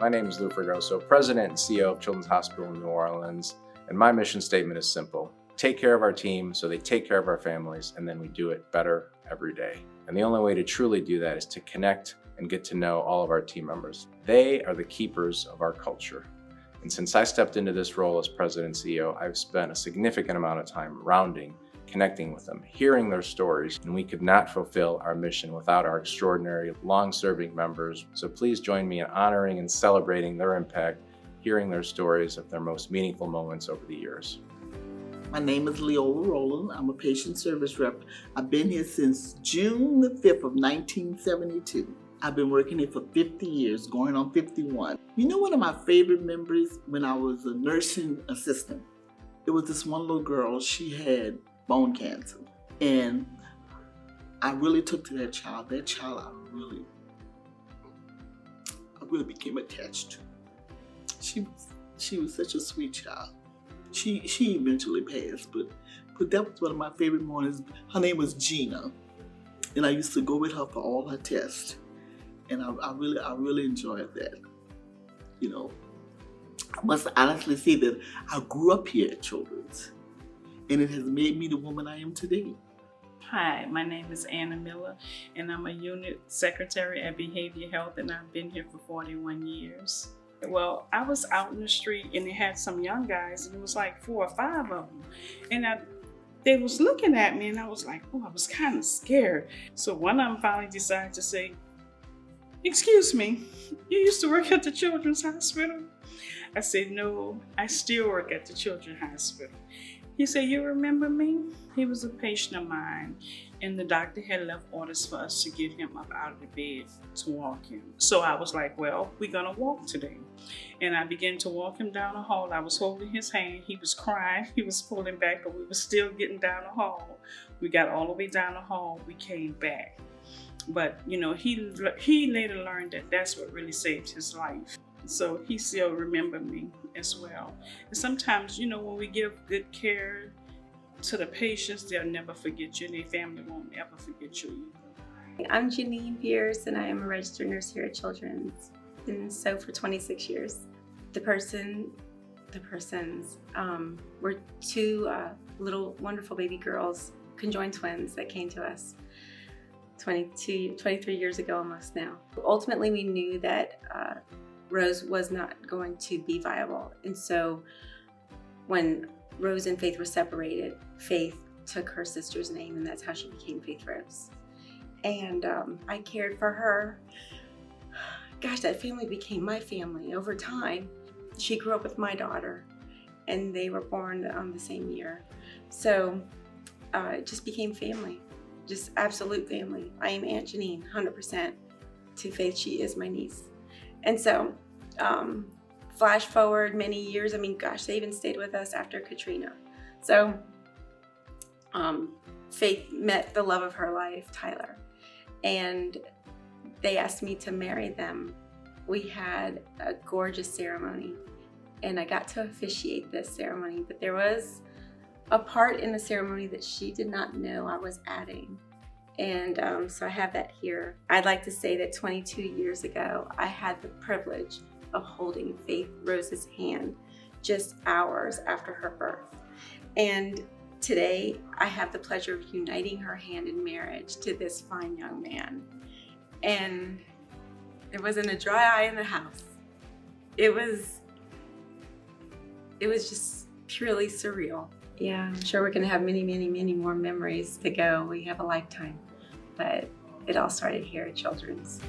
My name is Lou Fregoso, President and CEO of Children's Hospital in New Orleans, and my mission statement is simple. Take care of our team so they take care of our families, and then we do it better every day. And the only way to truly do that is to connect and get to know all of our team members. They are the keepers of our culture. And since I stepped into this role as President and CEO, I've spent a significant amount of time rounding, connecting with them, hearing their stories, and we could not fulfill our mission without our extraordinary, long-serving members. So please join me in honoring and celebrating their impact, hearing their stories of their most meaningful moments over the years. My name is Leola Rowland. I'm a patient service rep. I've been here since June the 5th of 1972. I've been working here for 50 years, going on 51. You know, one of my favorite memories when I was a nursing assistant, it was this one little girl. She had bone cancer, and I really took to that child. That child I really became attached to. She was such a sweet child. She eventually passed, but that was one of my favorite mornings. Her name was Gina, and I used to go with her for all her tests, and I really enjoyed that. You know, I must honestly say that I grew up here at Children's, and it has made me the woman I am today. Hi, my name is Anna Miller, and I'm a unit secretary at Behavior Health, and I've been here for 41 years. Well, I was out in the street, and they had some young guys, and it was like 4 or 5 of them. And they was looking at me, and I was like, oh, I was kind of scared. So one of them finally decided to say, "Excuse me, you used to work at the Children's Hospital?" I said, "No, I still work at the Children's Hospital." He said, "You remember me?" He was a patient of mine, and the doctor had left orders for us to get him up out of the bed to walk him. So I was like, well, we're gonna walk today. And I began to walk him down the hall. I was holding his hand. He was crying. He was pulling back, but we were still getting down the hall. We got all the way down the hall. We came back. But, you know, he later learned that that's what really saved his life. So he still remembered me as well. And sometimes, you know, when we give good care to the patients, they'll never forget you, and their family won't ever forget you either. I'm Janine Pierce, and I am a registered nurse here at Children's, and so for 26 years. The persons were 2 little wonderful baby girls, conjoined twins that came to us 23 years ago almost now. Ultimately, we knew that Rose was not going to be viable, and so when Rose and Faith were separated, Faith took her sister's name, and that's how she became Faith Rose. And I cared for her. Gosh, that family became my family over time. She grew up with my daughter, and they were born the same year. So it just became family, just absolute family. I am Aunt Janine, 100%. To Faith, she is my niece. And so flash forward many years, I mean, gosh, they even stayed with us after Katrina. So Faith met the love of her life, Tyler, and they asked me to marry them. We had a gorgeous ceremony, and I got to officiate this ceremony, but there was a part in the ceremony that she did not know I was adding. And so I have that here. I'd like to say that 22 years ago, I had the privilege of holding Faith Rose's hand just hours after her birth. And today, I have the pleasure of uniting her hand in marriage to this fine young man. And there wasn't a dry eye in the house. It was just purely surreal. Yeah, I'm sure we're gonna have many, many, many more memories to go. We have a lifetime, but it all started here at Children's.